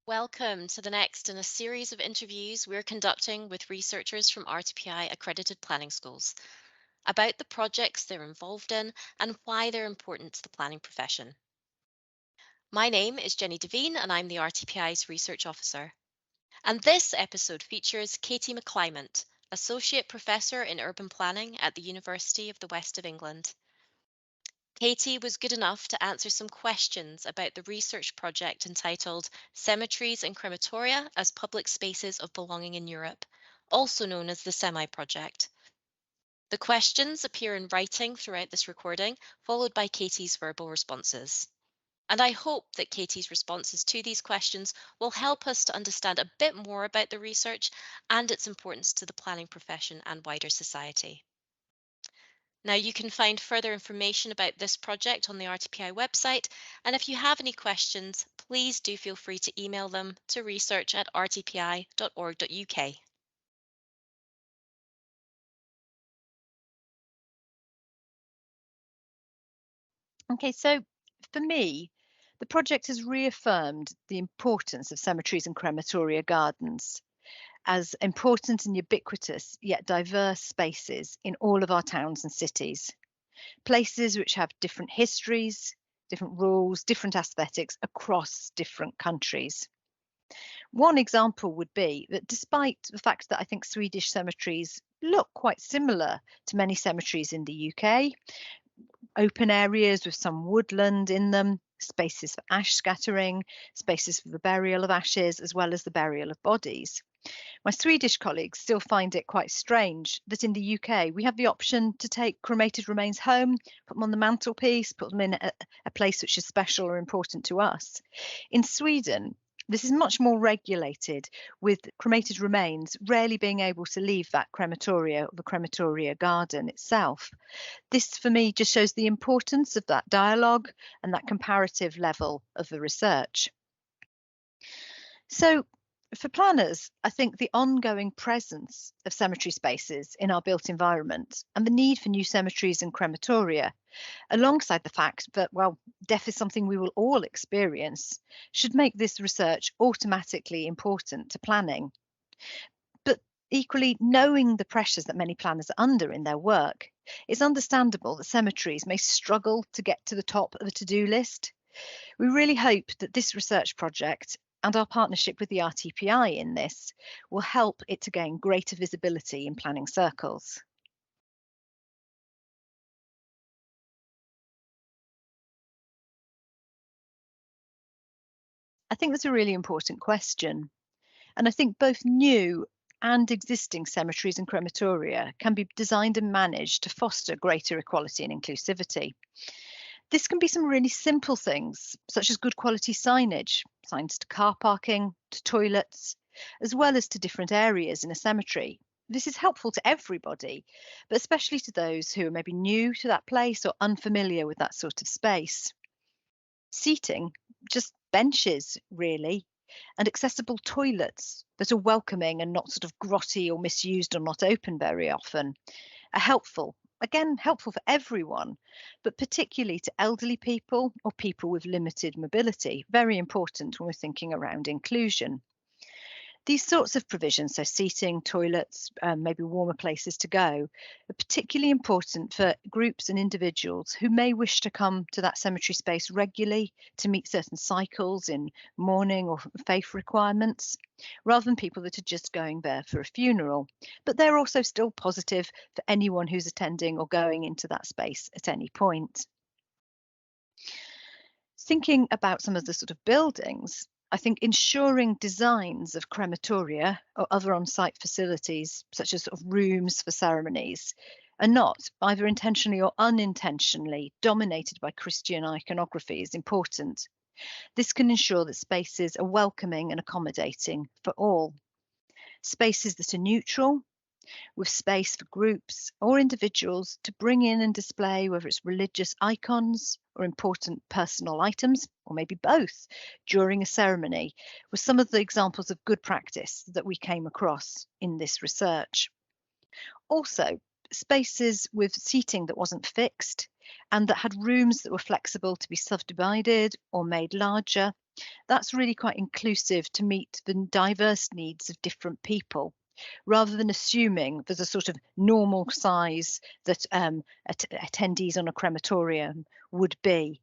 Welcome to the next in a series of interviews we're conducting with researchers from RTPI accredited planning schools about the projects they're involved in and why they're important to the planning profession. My name is Jenny Devine and I'm the RTPI's research officer. And this episode features Katie McClymont, Associate Professor in Urban Planning at the University of the West of England. Katie was good enough to answer some questions about the research project entitled Cemeteries and Crematoria as Public Spaces of Belonging in Europe, also known as the SEMI project. The questions appear in writing throughout this recording, followed by Katie's verbal responses. And I hope that Katie's responses to these questions will help us to understand a bit more about the research and its importance to the planning profession and wider society. Now, you can find further information about this project on the RTPI website, and if you have any questions, please do feel free to email them to research@rtpi.org.uk. Okay, so for me, the project has reaffirmed the importance of cemeteries and crematoria gardens as important and ubiquitous yet diverse spaces in all of our towns and cities. Places which have different histories, different rules, different aesthetics across different countries. One example would be that despite the fact that I think Swedish cemeteries look quite similar to many cemeteries in the UK, open areas with some woodland in them, spaces for ash scattering, spaces for the burial of ashes, as well as the burial of bodies. My Swedish colleagues still find it quite strange that in the UK we have the option to take cremated remains home, put them on the mantelpiece, put them in a place which is special or important to us. In Sweden, this is much more regulated, with cremated remains rarely being able to leave that crematoria or the crematoria garden itself. This, for me, just shows the importance of that dialogue and that comparative level of the research. So, for planners, I think the ongoing presence of cemetery spaces in our built environment and the need for new cemeteries and crematoria, alongside the fact that, well, death is something we will all experience, should make this research automatically important to planning. But equally, knowing the pressures that many planners are under in their work, it's understandable that cemeteries may struggle to get to the top of the to-do list. We really hope that this research project and our partnership with the RTPI in this will help it to gain greater visibility in planning circles. I think that's a really important question. And I think both new and existing cemeteries and crematoria can be designed and managed to foster greater equality and inclusivity. This can be some really simple things, such as good quality signage, signs to car parking, to toilets, as well as to different areas in a cemetery. This is helpful to everybody, but especially to those who are maybe new to that place or unfamiliar with that sort of space. Seating, just benches really, and accessible toilets that are welcoming and not sort of grotty or misused or not open very often are helpful. Again, helpful for everyone, but particularly to elderly people or people with limited mobility. Very important when we're thinking around inclusion. These sorts of provisions, so seating, toilets, maybe warmer places to go, are particularly important for groups and individuals who may wish to come to that cemetery space regularly to meet certain cycles in mourning or faith requirements, rather than people that are just going there for a funeral. But they're also still positive for anyone who's attending or going into that space at any point. Thinking about some of the sort of buildings, I think ensuring designs of crematoria or other on-site facilities, such as sort of rooms for ceremonies, are not, either intentionally or unintentionally, dominated by Christian iconography is important. This can ensure that spaces are welcoming and accommodating for all. Spaces that are neutral, with space for groups or individuals to bring in and display whether it's religious icons or important personal items, or maybe both, during a ceremony, were some of the examples of good practice that we came across in this research. Also, spaces with seating that wasn't fixed and that had rooms that were flexible to be subdivided or made larger That's really quite inclusive to meet the diverse needs of different people, rather than assuming there's a sort of normal size that attendees on a crematorium would be,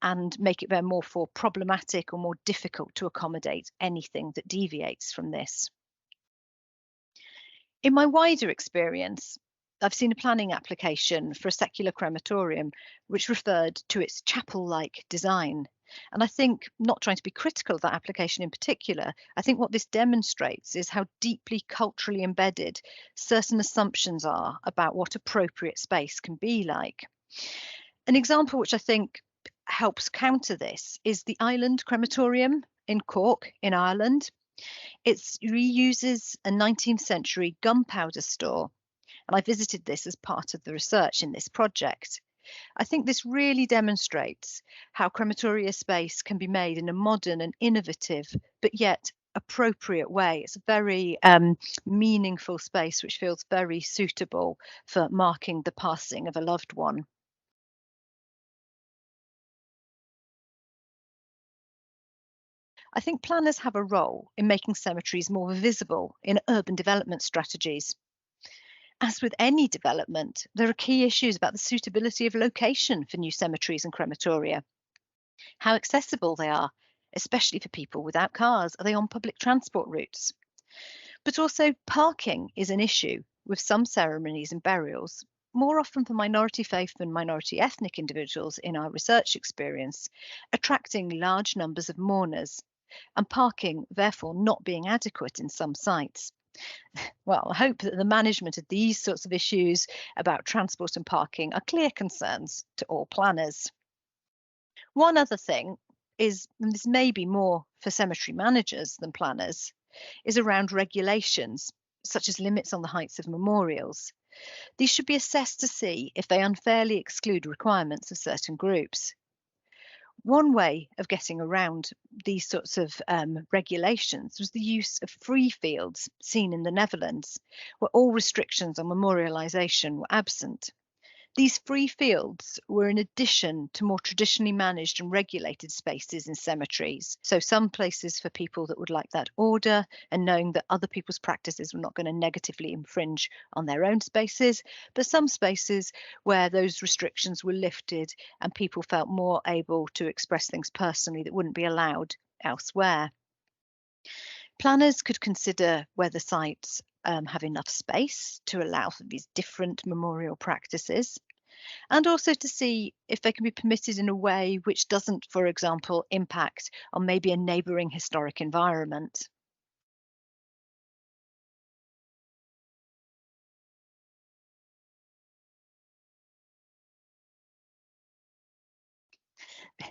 and make it therefore problematic or more difficult to accommodate anything that deviates from this. In my wider experience, I've seen a planning application for a secular crematorium which referred to its chapel like design. And I think, not trying to be critical of that application in particular, I think what this demonstrates is how deeply culturally embedded certain assumptions are about what appropriate space can be like. An example which I think helps counter this is the Island Crematorium in Cork, in Ireland. It reuses a 19th century gunpowder store, and I visited this as part of the research in this project. I think this really demonstrates how crematoria space can be made in a modern and innovative, but yet appropriate way. It's a very meaningful space which feels very suitable for marking the passing of a loved one. I think planners have a role in making cemeteries more visible in urban development strategies. As with any development, there are key issues about the suitability of location for new cemeteries and crematoria, how accessible they are, especially for people without cars. Are they on public transport routes? But also, parking is an issue with some ceremonies and burials, more often for minority faith and minority ethnic individuals in our research experience, attracting large numbers of mourners, and parking therefore not being adequate in some sites. Well, I hope that the management of these sorts of issues about transport and parking are clear concerns to all planners. One other thing is, and this may be more for cemetery managers than planners, is around regulations, such as limits on the heights of memorials. These should be assessed to see if they unfairly exclude requirements of certain groups. One way of getting around these sorts of regulations was the use of free fields seen in the Netherlands, where all restrictions on memorialisation were absent. These free fields were in addition to more traditionally managed and regulated spaces in cemeteries. So, some places for people that would like that order and knowing that other people's practices were not going to negatively infringe on their own spaces, but some spaces where those restrictions were lifted and people felt more able to express things personally that wouldn't be allowed elsewhere. Planners could consider whether sites have enough space to allow for these different memorial practices, and also to see if they can be permitted in a way which doesn't, for example, impact on maybe a neighbouring historic environment.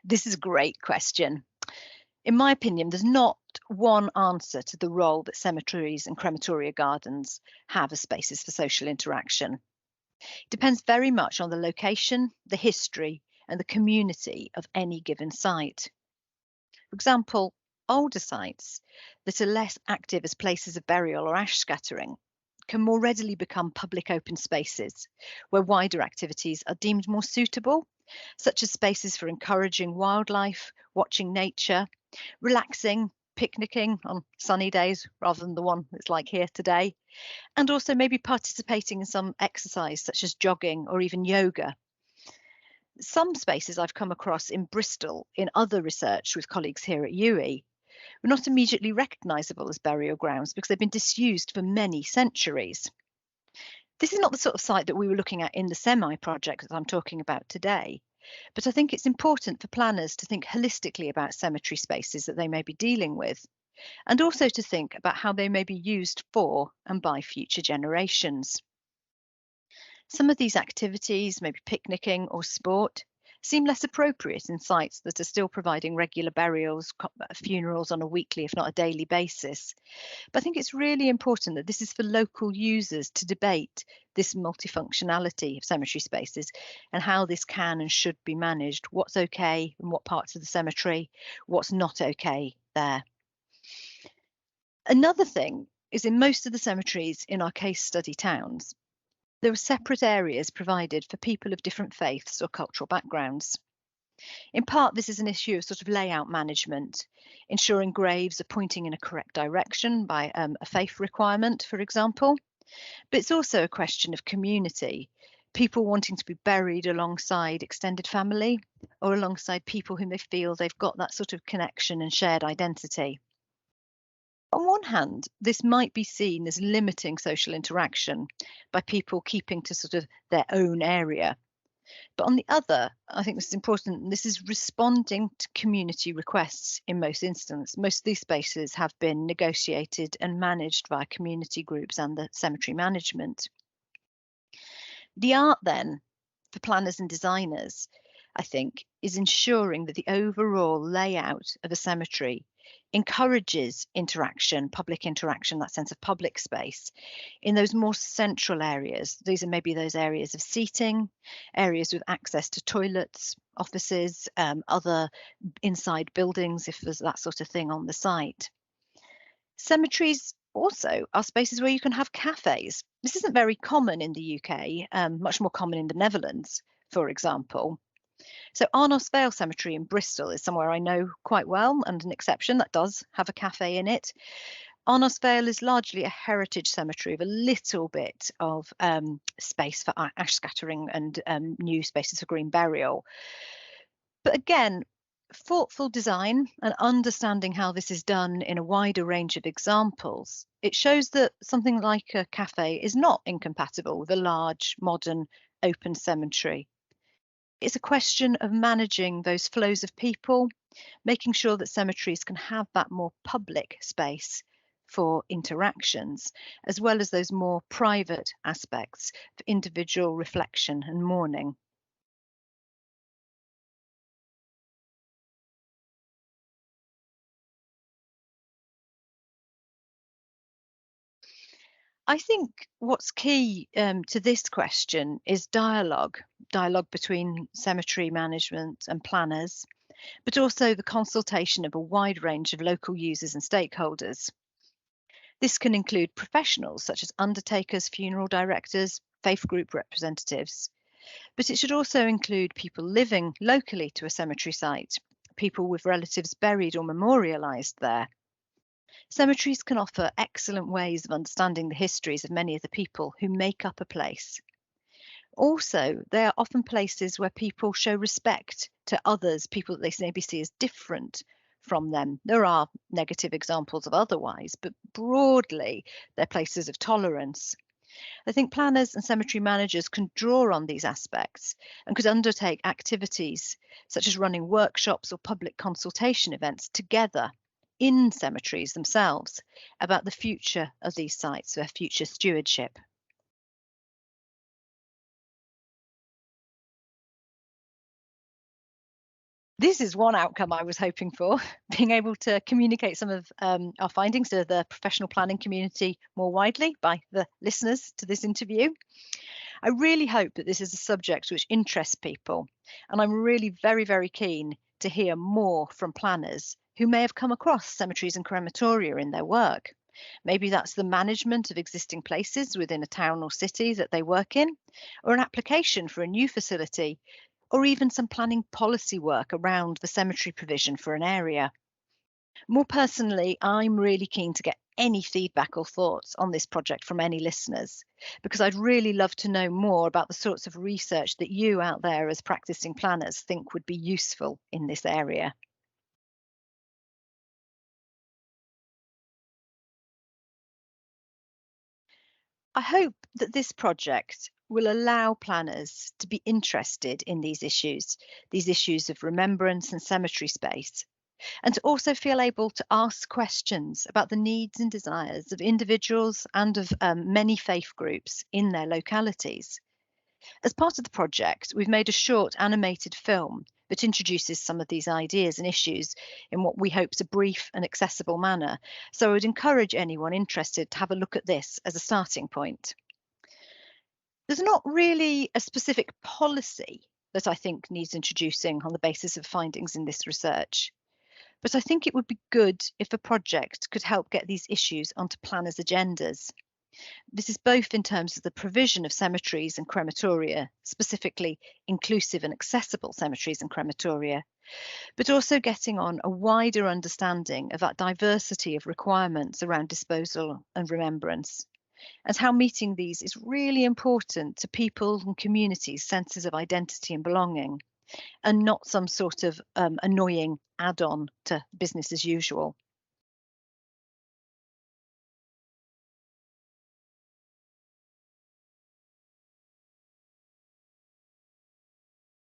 This is a great question. In my opinion, there's not one answer to the role that cemeteries and crematoria gardens have as spaces for social interaction. It depends very much on the location, the history, and the community of any given site. For example, older sites that are less active as places of burial or ash scattering can more readily become public open spaces where wider activities are deemed more suitable, such as spaces for encouraging wildlife, watching nature, relaxing, picnicking on sunny days rather than the one that's like here today, and also maybe participating in some exercise such as jogging or even yoga. Some spaces I've come across in Bristol in other research with colleagues here at UWE were not immediately recognisable as burial grounds because they've been disused for many centuries. This is not the sort of site that we were looking at in the semi project that I'm talking about today, but I think it's important for planners to think holistically about cemetery spaces that they may be dealing with, and also to think about how they may be used for and by future generations. Some of these activities, maybe picnicking or sport, seem less appropriate in sites that are still providing regular burials, funerals on a weekly, if not a daily basis. But I think it's really important that this is for local users to debate this multifunctionality of cemetery spaces and how this can and should be managed, what's okay in what parts of the cemetery, what's not okay there. Another thing is in most of the cemeteries in our case study towns, there are separate areas provided for people of different faiths or cultural backgrounds. In part, this is an issue of sort of layout management, ensuring graves are pointing in a correct direction by a faith requirement, for example. But it's also a question of community, people wanting to be buried alongside extended family or alongside people whom they feel they've got that sort of connection and shared identity. On one hand, this might be seen as limiting social interaction by people keeping to sort of their own area. But on the other, I think this is important. This is responding to community requests in most instances. Most of these spaces have been negotiated and managed by community groups and the cemetery management. The art then, for planners and designers, I think, is ensuring that the overall layout of a cemetery encourages interaction, public interaction, that sense of public space in those more central areas. These are maybe those areas of seating, areas with access to toilets, offices, other inside buildings, if there's that sort of thing on the site. Cemeteries also are spaces where you can have cafes. This isn't very common in the UK, much more common in the Netherlands, for example. So Arnos Vale Cemetery in Bristol is somewhere I know quite well and an exception that does have a cafe in it. Arnos Vale is largely a heritage cemetery with a little bit of space for ash scattering and new spaces for green burial. But again, thoughtful design and understanding how this is done in a wider range of examples, it shows that something like a cafe is not incompatible with a large, modern, open cemetery. It's a question of managing those flows of people, making sure that cemeteries can have that more public space for interactions, as well as those more private aspects for individual reflection and mourning. I think what's key to this question is dialogue between cemetery management and planners, but also the consultation of a wide range of local users and stakeholders. This can include professionals such as undertakers, funeral directors, faith group representatives, but it should also include people living locally to a cemetery site, people with relatives buried or memorialised there. Cemeteries can offer excellent ways of understanding the histories of many of the people who make up a place. Also, they are often places where people show respect to others, people that they maybe see as different from them. There are negative examples of otherwise, but broadly, they're places of tolerance. I think planners and cemetery managers can draw on these aspects and could undertake activities such as running workshops or public consultation events together in cemeteries themselves about the future of these sites, their future stewardship. This is one outcome I was hoping for, being able to communicate some of our findings to the professional planning community more widely by the listeners to this interview. I really hope that this is a subject which interests people, and I'm really very, very keen to hear more from planners who may have come across cemeteries and crematoria in their work. Maybe that's the management of existing places within a town or city that they work in, or an application for a new facility, or even some planning policy work around the cemetery provision for an area. More personally, I'm really keen to get any feedback or thoughts on this project from any listeners, because I'd really love to know more about the sorts of research that you out there as practicing planners think would be useful in this area. I hope that this project will allow planners to be interested in these issues of remembrance and cemetery space, and to also feel able to ask questions about the needs and desires of individuals and of many faith groups in their localities. As part of the project, we've made a short animated film that introduces some of these ideas and issues in what we hope is a brief and accessible manner. So I would encourage anyone interested to have a look at this as a starting point. There's not really a specific policy that I think needs introducing on the basis of findings in this research. But I think it would be good if a project could help get these issues onto planners' agendas. This is both in terms of the provision of cemeteries and crematoria, specifically inclusive and accessible cemeteries and crematoria, but also getting on a wider understanding of that diversity of requirements around disposal and remembrance, and how meeting these is really important to people and communities' senses of identity and belonging, and not some sort of annoying add on to business as usual.